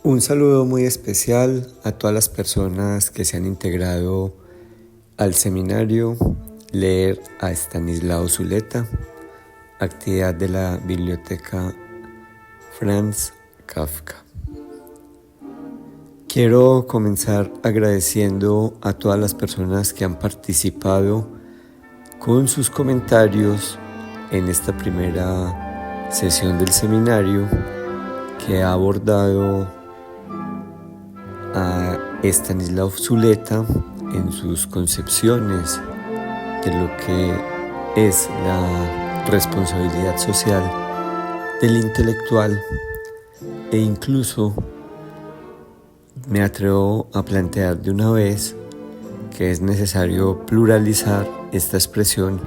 Un saludo muy especial a todas las personas que se han integrado al seminario Leer a Estanislao Zuleta, actividad de la Biblioteca Franz Kafka. Quiero comenzar agradeciendo a todas las personas que han participado con sus comentarios en esta primera sesión del seminario que ha abordado a Estanislao Zuleta en sus concepciones de lo que es la responsabilidad social del intelectual, e incluso me atrevo a plantear de una vez que es necesario pluralizar esta expresión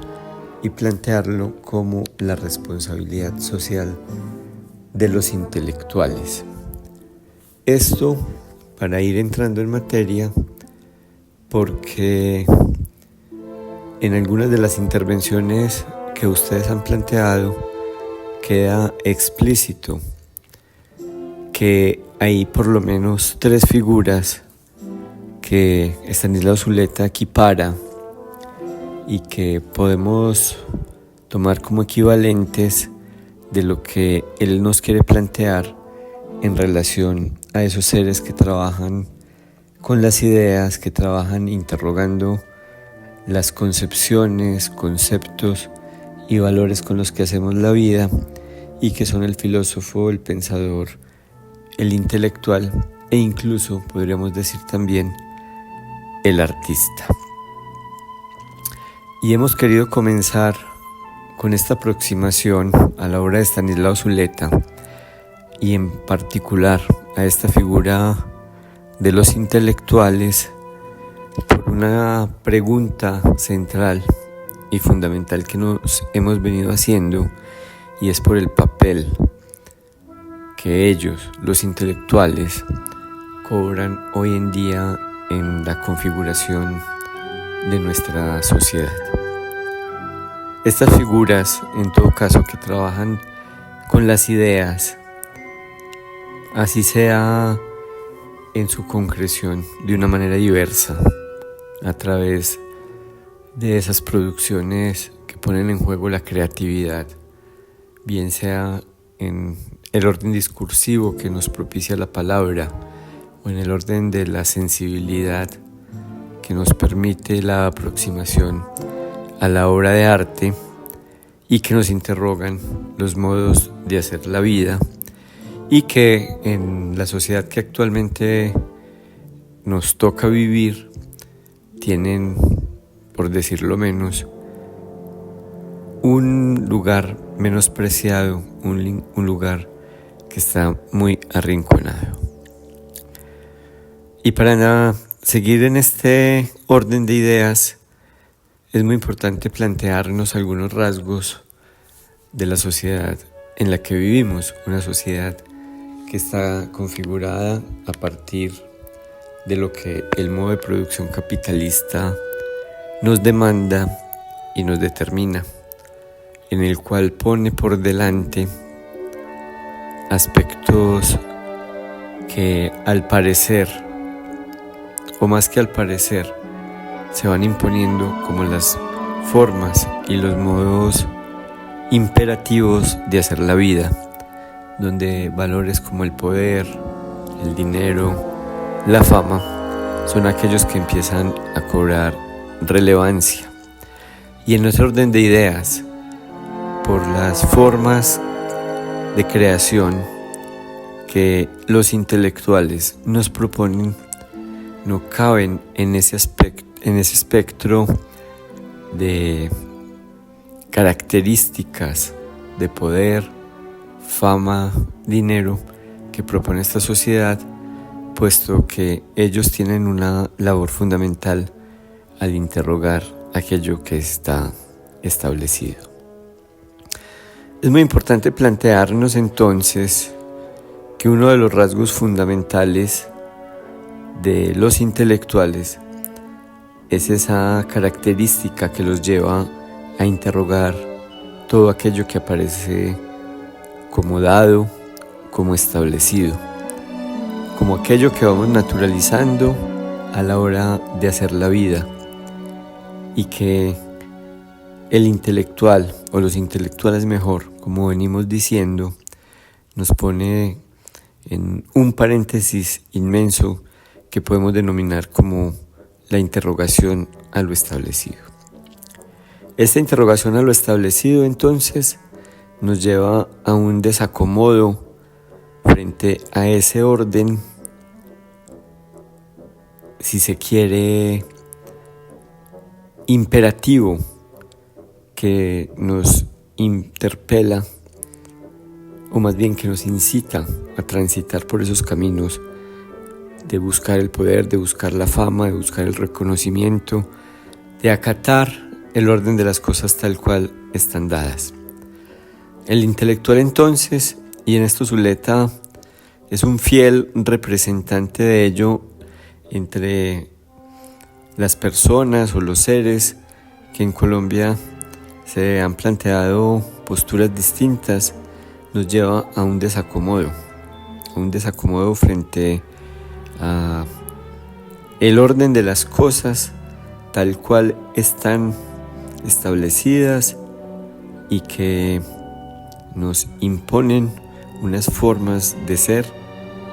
y plantearlo como la responsabilidad social de los intelectuales. Esto para ir entrando en materia, porque en algunas de las intervenciones que ustedes han planteado queda explícito que hay por lo menos tres figuras que Estanislao Zuleta equipara y que podemos tomar como equivalentes de lo que él nos quiere plantear en relación a esos seres que trabajan con las ideas, que trabajan interrogando las concepciones, conceptos y valores con los que hacemos la vida, y que son el filósofo, el pensador, el intelectual e incluso podríamos decir también el artista. Y hemos querido comenzar con esta aproximación a la obra de Estanislao Zuleta y en particular a esta figura de los intelectuales por una pregunta central y fundamental que nos hemos venido haciendo, y es por el papel que ellos, los intelectuales, cobran hoy en día en la configuración de nuestra sociedad. Estas figuras, en todo caso, que trabajan con las ideas, así sea en su concreción de una manera diversa, a través de esas producciones que ponen en juego la creatividad, bien sea en el orden discursivo que nos propicia la palabra o en el orden de la sensibilidad que nos permite la aproximación a la obra de arte y que nos interrogan los modos de hacer la vida, y que en la sociedad que actualmente nos toca vivir tienen, por decirlo menos, un lugar menospreciado, un lugar que está muy arrinconado. Y para seguir en este orden de ideas, es muy importante plantearnos algunos rasgos de la sociedad en la que vivimos, una sociedad que está configurada a partir de lo que el modo de producción capitalista nos demanda y nos determina, en el cual pone por delante aspectos que al parecer, o más que al parecer, se van imponiendo como las formas y los modos imperativos de hacer la vida, donde valores como el poder, el dinero, la fama, son aquellos que empiezan a cobrar relevancia. Y en nuestro orden de ideas, por las formas de creación que los intelectuales nos proponen, no caben en ese espectro de características de poder, fama, dinero que propone esta sociedad, puesto que ellos tienen una labor fundamental al interrogar aquello que está establecido. Es muy importante plantearnos entonces que uno de los rasgos fundamentales de los intelectuales es esa característica que los lleva a interrogar todo aquello que aparece como dado, como establecido, como aquello que vamos naturalizando a la hora de hacer la vida, y que el intelectual, o los intelectuales mejor, como venimos diciendo, nos pone en un paréntesis inmenso que podemos denominar como la interrogación a lo establecido. Esta interrogación a lo establecido, entonces, nos lleva a un desacomodo frente a ese orden, si se quiere, imperativo, que nos interpela, o más bien que nos incita a transitar por esos caminos de buscar el poder, de buscar la fama, de buscar el reconocimiento, de acatar el orden de las cosas tal cual están dadas. El intelectual, entonces, y en esto Zuleta es un fiel representante de ello entre las personas o los seres que en Colombia se han planteado posturas distintas, nos lleva a un desacomodo frente a el orden de las cosas tal cual están establecidas y que nos imponen unas formas de ser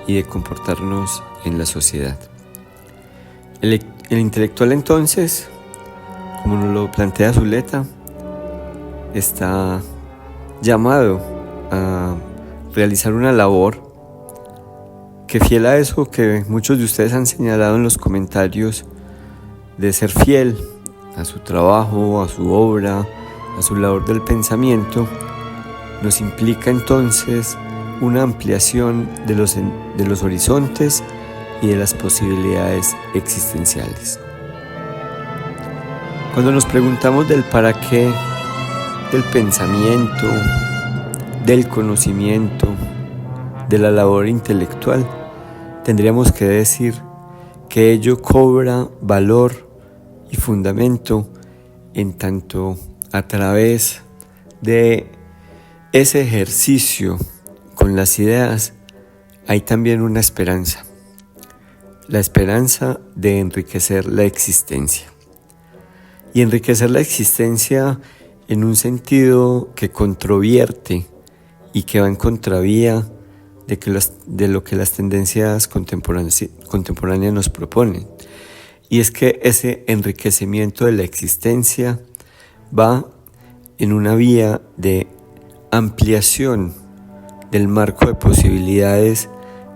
y de comportarnos en la sociedad. El intelectual, entonces, como nos lo plantea Zuleta, está llamado a realizar una labor que, fiel a eso que muchos de ustedes han señalado en los comentarios, de ser fiel a su trabajo, a su obra, a su labor del pensamiento, nos implica entonces una ampliación de los horizontes y de las posibilidades existenciales. Cuando nos preguntamos del para qué del pensamiento, del conocimiento, de la labor intelectual, tendríamos que decir que ello cobra valor y fundamento en tanto a través de ese ejercicio con las ideas hay también una esperanza, la esperanza de enriquecer la existencia. Y enriquecer la existencia en un sentido que controvierte y que va en contravía de lo que las tendencias contemporáneas nos proponen. Y es que ese enriquecimiento de la existencia va en una vía de ampliación del marco de posibilidades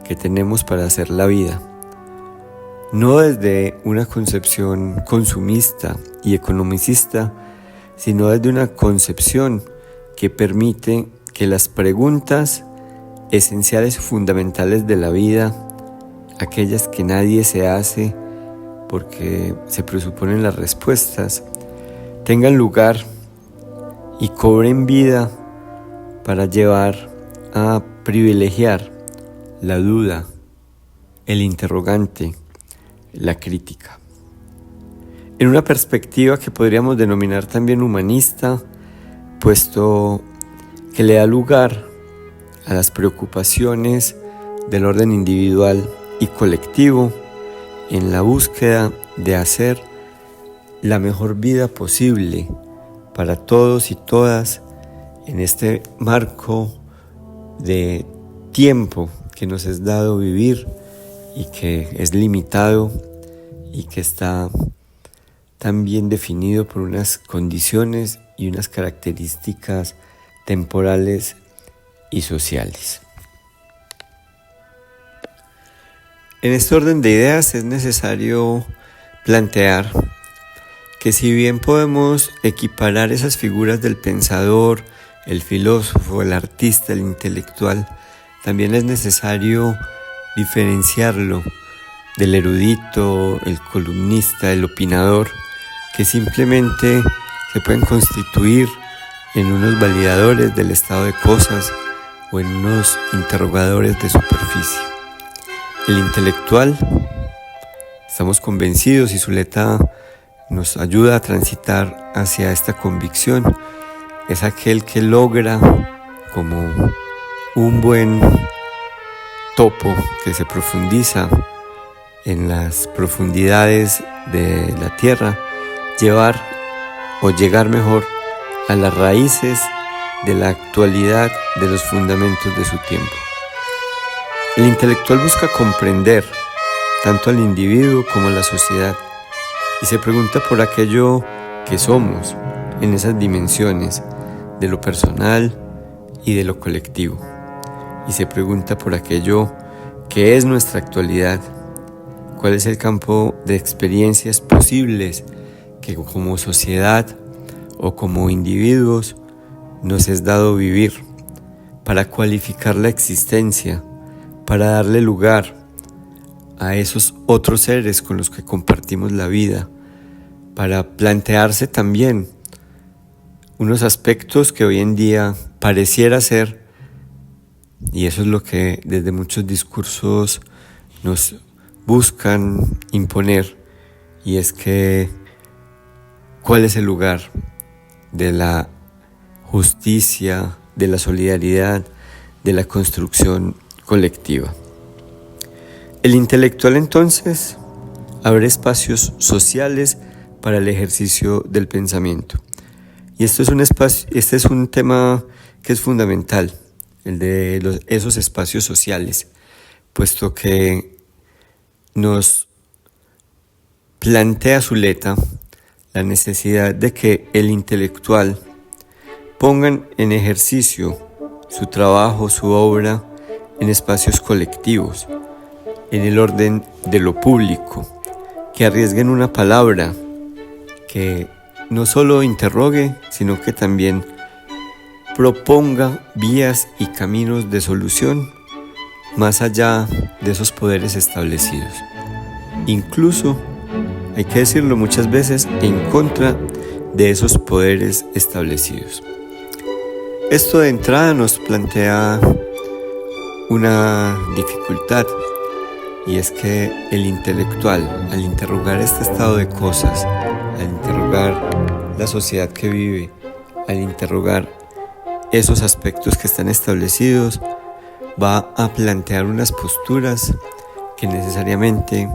que tenemos para hacer la vida. No desde una concepción consumista y economicista, sino desde una concepción que permite que las preguntas esenciales y fundamentales de la vida, aquellas que nadie se hace porque se presuponen las respuestas, tengan lugar y cobren vida para llevar a privilegiar la duda, el interrogante, la crítica. En una perspectiva que podríamos denominar también humanista, puesto que le da lugar a las preocupaciones del orden individual y colectivo en la búsqueda de hacer la mejor vida posible para todos y todas en este marco de tiempo que nos es dado vivir y que es limitado y que está también definido por unas condiciones y unas características temporales y sociales. En este orden de ideas es necesario plantear que si bien podemos equiparar esas figuras del pensador, el filósofo, el artista, el intelectual, también es necesario diferenciarlo del erudito, el columnista, el opinador, que simplemente se pueden constituir en unos validadores del estado de cosas o en unos interrogadores de superficie. El intelectual, estamos convencidos, y Zuleta nos ayuda a transitar hacia esta convicción, es aquel que logra, como un buen topo que se profundiza en las profundidades de la tierra, llegar mejor a las raíces de la actualidad de los fundamentos de su tiempo. El intelectual busca comprender tanto al individuo como a la sociedad y se pregunta por aquello que somos en esas dimensiones de lo personal y de lo colectivo, y se pregunta por aquello que es nuestra actualidad, cuál es el campo de experiencias posibles que como sociedad o como individuos nos es dado vivir para cualificar la existencia, para darle lugar a esos otros seres con los que compartimos la vida, para plantearse también unos aspectos que hoy en día pareciera ser, y eso es lo que desde muchos discursos nos buscan imponer, y es que ¿cuál es el lugar de la justicia, de la solidaridad, de la construcción colectiva? El intelectual entonces abre espacios sociales para el ejercicio del pensamiento. Y este es un tema que es fundamental, el de esos espacios sociales, puesto que nos plantea Zuleta la necesidad de que el intelectual pongan en ejercicio su trabajo, su obra, en espacios colectivos, en el orden de lo público, que arriesguen una palabra que no solo interrogue, sino que también proponga vías y caminos de solución más allá de esos poderes establecidos. Incluso, hay que decirlo muchas veces, en contra de esos poderes establecidos. Esto de entrada nos plantea una dificultad, y es que el intelectual, al interrogar este estado de cosas, al interrogar la sociedad que vive, al interrogar esos aspectos que están establecidos, va a plantear unas posturas que necesariamente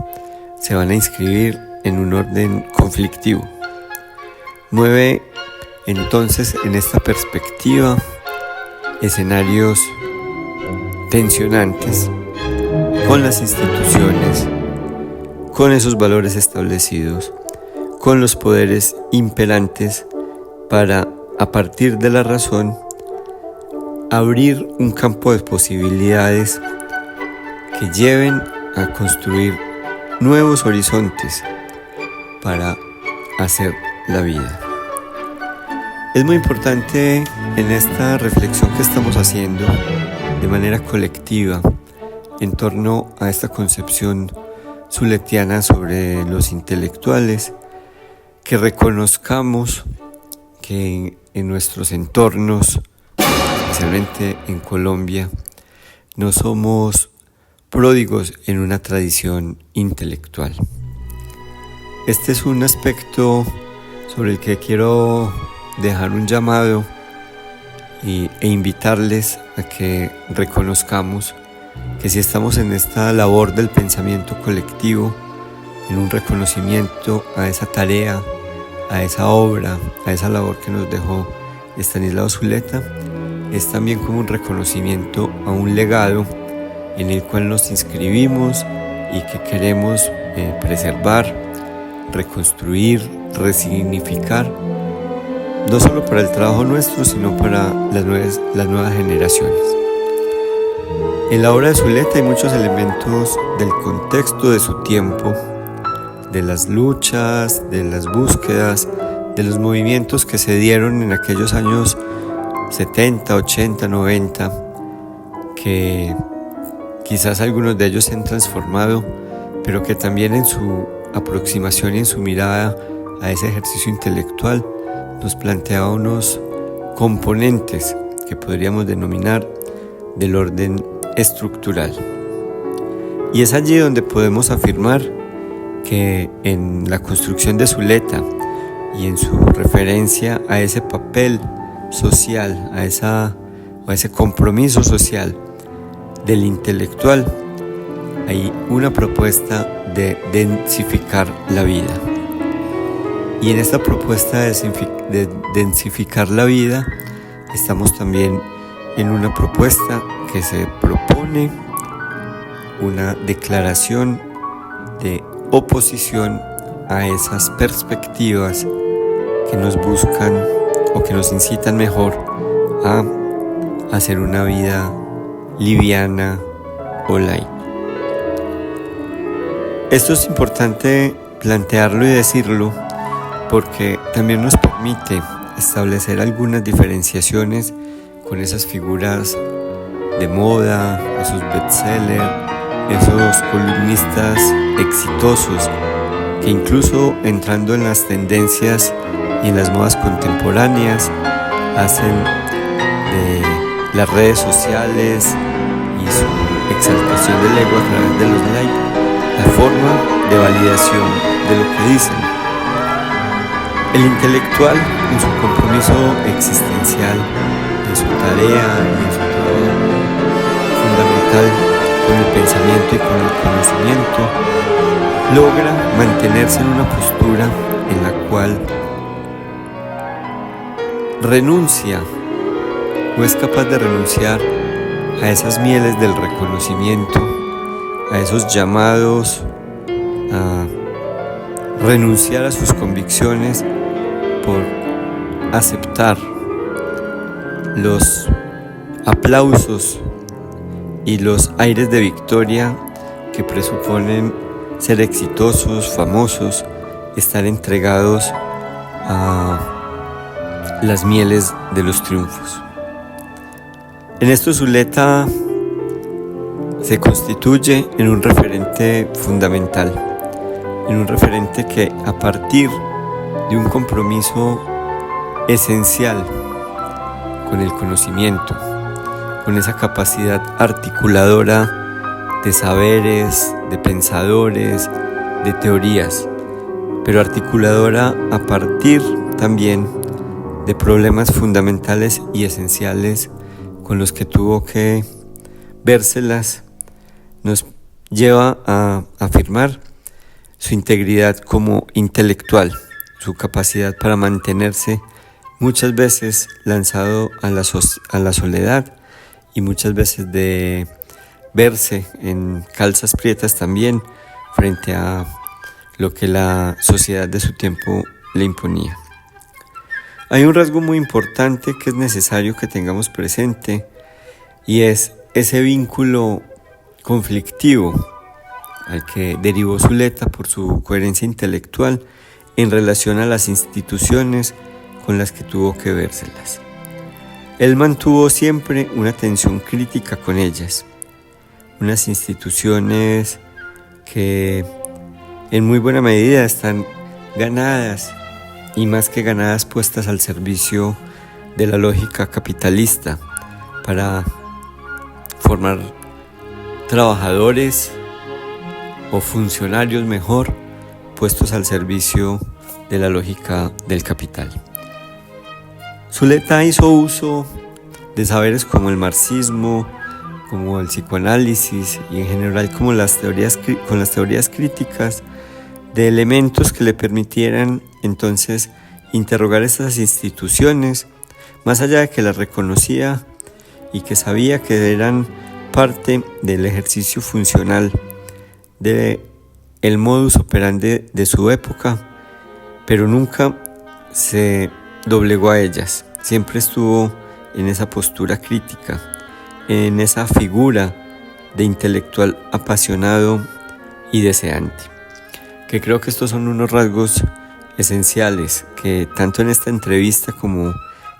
se van a inscribir en un orden conflictivo. Mueve entonces en esta perspectiva escenarios tensionantes con las instituciones, con esos valores establecidos, con los poderes imperantes, para, a partir de la razón, abrir un campo de posibilidades que lleven a construir nuevos horizontes para hacer la vida. Es muy importante en esta reflexión que estamos haciendo de manera colectiva en torno a esta concepción zuletiana sobre los intelectuales, que reconozcamos que en nuestros entornos, especialmente en Colombia, no somos pródigos en una tradición intelectual. Este es un aspecto sobre el que quiero dejar un llamado e invitarles a que reconozcamos que si estamos en esta labor del pensamiento colectivo, en un reconocimiento a esa tarea, a esa obra, a esa labor que nos dejó Estanislao Zuleta, es también como un reconocimiento a un legado en el cual nos inscribimos y que queremos preservar, reconstruir, resignificar, no solo para el trabajo nuestro, sino para las nuevas generaciones. En la obra de Zuleta hay muchos elementos del contexto de su tiempo, de las luchas, de las búsquedas, de los movimientos que se dieron en aquellos años 70, 80, 90, que quizás algunos de ellos se han transformado, pero que también en su aproximación y en su mirada a ese ejercicio intelectual nos planteaba unos componentes que podríamos denominar del orden estructural. Y es allí donde podemos afirmar que en la construcción de Zuleta y en su referencia a ese papel social, a ese compromiso social del intelectual hay una propuesta de densificar la vida. Y en esta propuesta de densificar la vida estamos también en una propuesta que se propone una declaración de oposición a esas perspectivas que nos buscan o que nos incitan mejor a hacer una vida liviana o light. Esto es importante plantearlo y decirlo porque también nos permite establecer algunas diferenciaciones con esas figuras de moda, esos bestsellers, esos columnistas exitosos que incluso entrando en las tendencias y en las modas contemporáneas hacen de las redes sociales y su exaltación del ego a través de los likes la forma de validación de lo que dicen. El intelectual, en su compromiso existencial, de su tarea y en su trabajo fundamental con el pensamiento y con el conocimiento, logra mantenerse en una postura en la cual renuncia o es capaz de renunciar a esas mieles del reconocimiento, a esos llamados a renunciar a sus convicciones por aceptar los aplausos y los aires de victoria que presuponen ser exitosos, famosos, estar entregados a las mieles de los triunfos. En esto Zuleta se constituye en un referente fundamental, en un referente que a partir de un compromiso esencial con el conocimiento, con esa capacidad articuladora de saberes, de pensadores, de teorías, pero articuladora a partir también de problemas fundamentales y esenciales con los que tuvo que vérselas, nos lleva a afirmar su integridad como intelectual, su capacidad para mantenerse muchas veces lanzado a la soledad y muchas veces de verse en calzas prietas también frente a lo que la sociedad de su tiempo le imponía. Hay un rasgo muy importante que es necesario que tengamos presente y es ese vínculo conflictivo al que derivó Zuleta por su coherencia intelectual en relación a las instituciones con las que tuvo que vérselas. Él mantuvo siempre una tensión crítica con ellas, unas instituciones que en muy buena medida están ganadas y más que ganadas puestas al servicio de la lógica capitalista para formar trabajadores o funcionarios mejor puestos al servicio de la lógica del capital. Zuleta hizo uso de saberes como el marxismo, como el psicoanálisis y en general con las teorías críticas de elementos que le permitieran entonces interrogar esas instituciones más allá de que las reconocía y que sabía que eran parte del ejercicio funcional del modus operandi de su época, pero nunca se doblegó a ellas, siempre estuvo en esa postura crítica, en esa figura de intelectual apasionado y deseante, que creo que estos son unos rasgos esenciales que tanto en esta entrevista como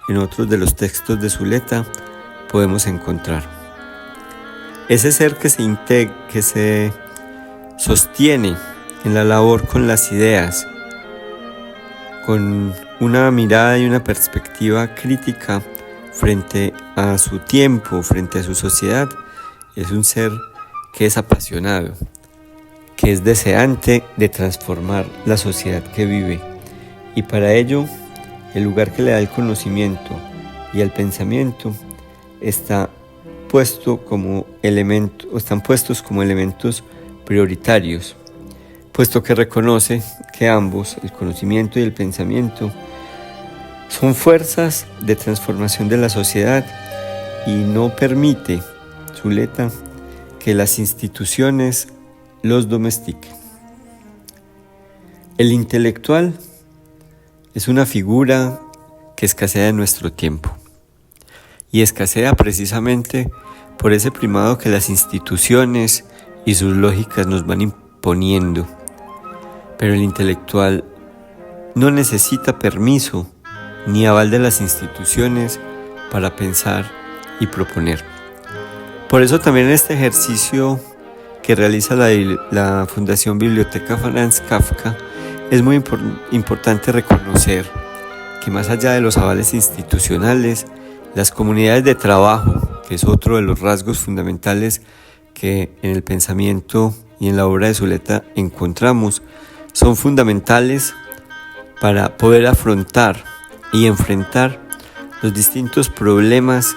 en otros de los textos de Zuleta podemos encontrar. Ese ser que se sostiene en la labor con las ideas, con una mirada y una perspectiva crítica frente a su tiempo, frente a su sociedad, es un ser que es apasionado, que es deseante de transformar la sociedad que vive, y para ello el lugar que le da el conocimiento y el pensamiento está puestos como elementos prioritarios, puesto que reconoce que ambos, el conocimiento y el pensamiento, son fuerzas de transformación de la sociedad y no permite, Zuleta, que las instituciones los domestiquen. El intelectual es una figura que escasea en nuestro tiempo, y escasea precisamente por ese primado que las instituciones y sus lógicas nos van imponiendo. Pero el intelectual no necesita permiso ni aval de las instituciones para pensar y proponer. Por eso también en este ejercicio que realiza la Fundación Biblioteca Franz Kafka es muy importante reconocer que más allá de los avales institucionales, las comunidades de trabajo, que es otro de los rasgos fundamentales que en el pensamiento y en la obra de Zuleta encontramos, son fundamentales para poder afrontar y enfrentar los distintos problemas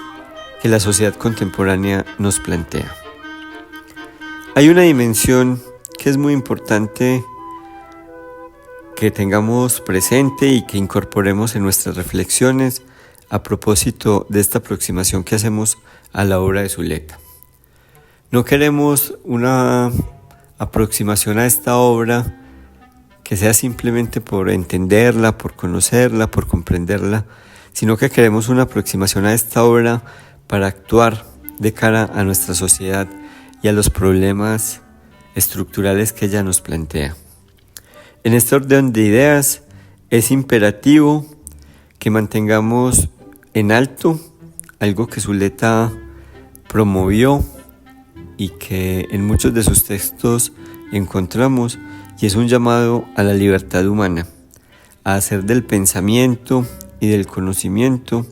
que la sociedad contemporánea nos plantea. Hay una dimensión que es muy importante que tengamos presente y que incorporemos en nuestras reflexiones a propósito de esta aproximación que hacemos a la obra de Zuleta. No queremos una aproximación a esta obra que sea simplemente por entenderla, por conocerla, por comprenderla, sino que queremos una aproximación a esta obra para actuar de cara a nuestra sociedad y a los problemas estructurales que ella nos plantea. En este orden de ideas es imperativo que mantengamos en alto algo que Zuleta promovió y que en muchos de sus textos encontramos, y es un llamado a la libertad humana, a hacer del pensamiento y del conocimiento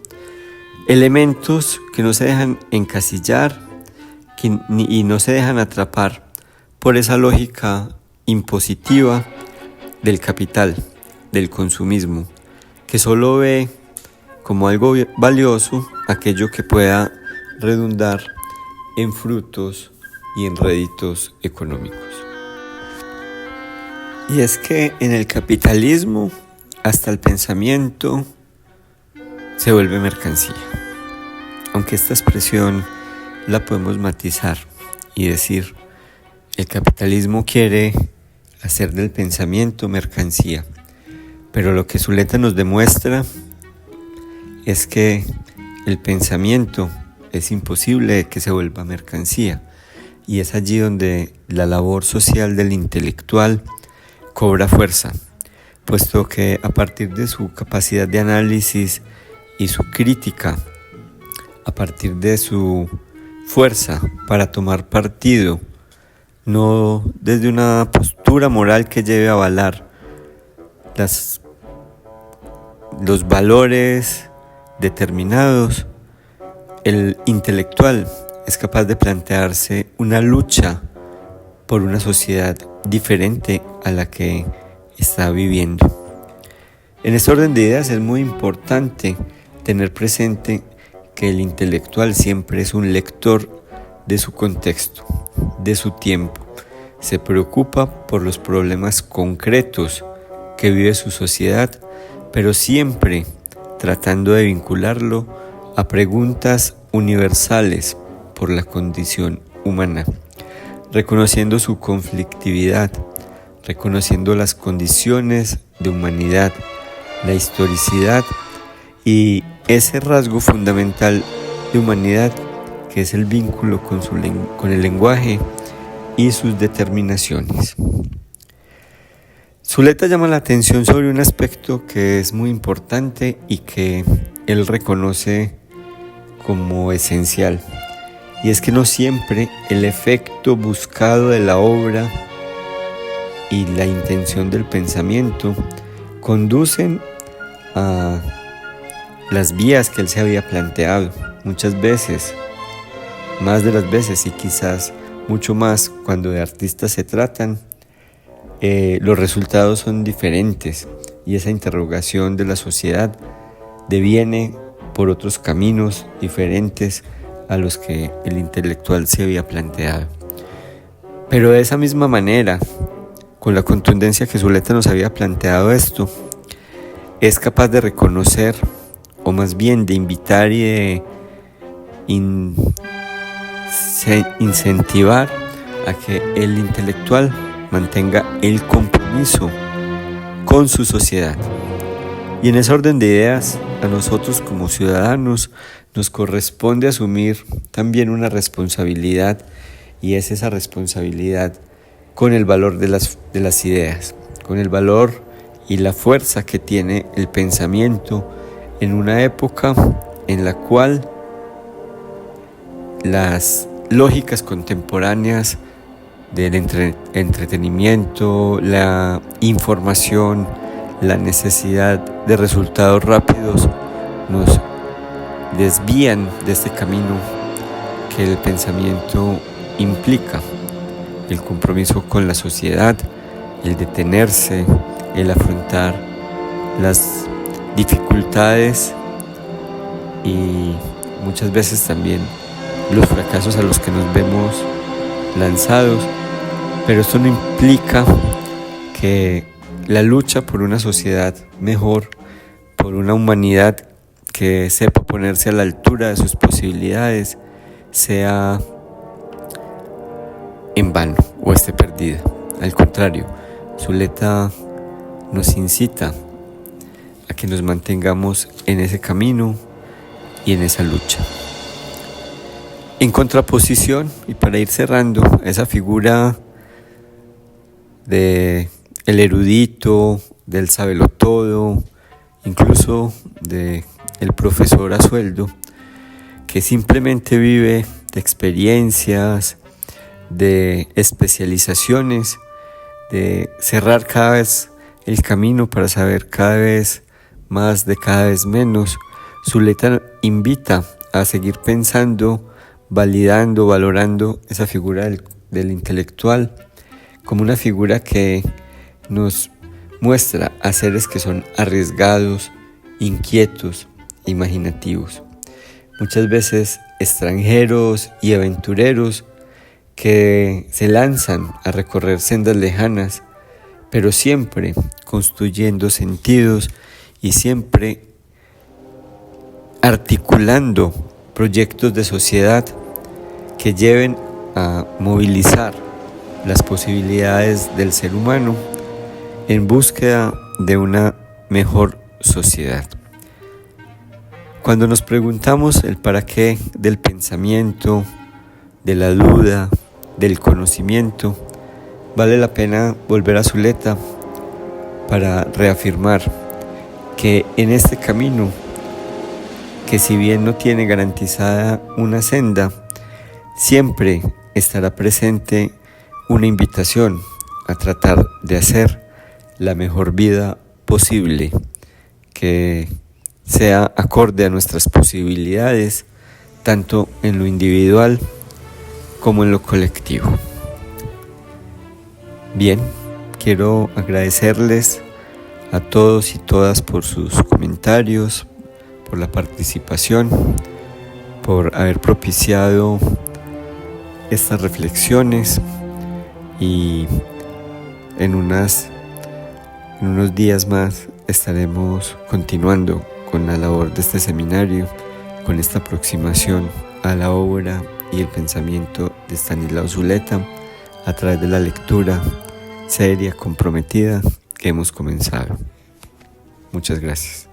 elementos que no se dejan encasillar y no se dejan atrapar por esa lógica impositiva del capital, del consumismo, que solo ve como algo valioso aquello que pueda redundar en frutos y en réditos económicos. Y es que en el capitalismo hasta el pensamiento se vuelve mercancía. Aunque esta expresión la podemos matizar y decir, el capitalismo quiere hacer del pensamiento mercancía, pero lo que Zuleta nos demuestra es que el pensamiento es imposible que se vuelva mercancía, y es allí donde la labor social del intelectual cobra fuerza, puesto que a partir de su capacidad de análisis y su crítica, a partir de su fuerza para tomar partido, no desde una postura moral que lleve a avalar los valores determinados, el intelectual es capaz de plantearse una lucha por una sociedad diferente a la que está viviendo. En este orden de ideas es muy importante tener presente que el intelectual siempre es un lector de su contexto, de su tiempo. Se preocupa por los problemas concretos que vive su sociedad, pero siempre tratando de vincularlo a preguntas universales por la condición humana, reconociendo su conflictividad, reconociendo las condiciones de humanidad, la historicidad y ese rasgo fundamental de humanidad que es el vínculo con el lenguaje y sus determinaciones. Zuleta llama la atención sobre un aspecto que es muy importante y que él reconoce como esencial, y es que no siempre el efecto buscado de la obra y la intención del pensamiento conducen a las vías que él se había planteado. Muchas veces, más de las veces y quizás mucho más cuando de artistas se tratan, los resultados son diferentes y esa interrogación de la sociedad deviene por otros caminos diferentes a los que el intelectual se había planteado. Pero de esa misma manera, con la contundencia que Zuleta nos había planteado esto, es capaz de reconocer, o más bien de invitar y de incentivar a que el intelectual mantenga el compromiso con su sociedad. Y en ese orden de ideas, a nosotros como ciudadanos nos corresponde asumir también una responsabilidad, y es esa responsabilidad con el valor de las ideas, con el valor y la fuerza que tiene el pensamiento en una época en la cual las lógicas contemporáneas del entretenimiento, la información, la necesidad de resultados rápidos nos desvían de este camino que el pensamiento implica: el compromiso con la sociedad, el detenerse, el afrontar las dificultades y muchas veces también los fracasos a los que nos vemos lanzados. Pero esto no implica que la lucha por una sociedad mejor, por una humanidad que sepa ponerse a la altura de sus posibilidades, sea en vano o esté perdida. Al contrario, Zuleta nos incita a que nos mantengamos en ese camino y en esa lucha. En contraposición, y para ir cerrando, esa figura de el erudito, del sabelotodo, incluso de el profesor a sueldo, que simplemente vive de experiencias, de especializaciones, de cerrar cada vez el camino para saber cada vez más de cada vez menos. Zuleta invita a seguir pensando, validando, valorando esa figura del intelectual como una figura que nos muestra a seres que son arriesgados, inquietos, imaginativos. Muchas veces extranjeros y aventureros que se lanzan a recorrer sendas lejanas, pero siempre construyendo sentidos y siempre articulando proyectos de sociedad que lleven a movilizar las posibilidades del ser humano en búsqueda de una mejor sociedad. Cuando nos preguntamos el para qué del pensamiento, de la duda, del conocimiento, vale la pena volver a Zuleta para reafirmar que en este camino, que si bien no tiene garantizada una senda, siempre estará presente una invitación a tratar de hacer la mejor vida posible, que sea acorde a nuestras posibilidades, tanto en lo individual como en lo colectivo. Bien, quiero agradecerles a todos y todas por sus comentarios, por la participación, por haber propiciado estas reflexiones, y en unos días más estaremos continuando con la labor de este seminario, con esta aproximación a la obra y el pensamiento de Stanislao Zuleta a través de la lectura seria, comprometida que hemos comenzado. Muchas gracias.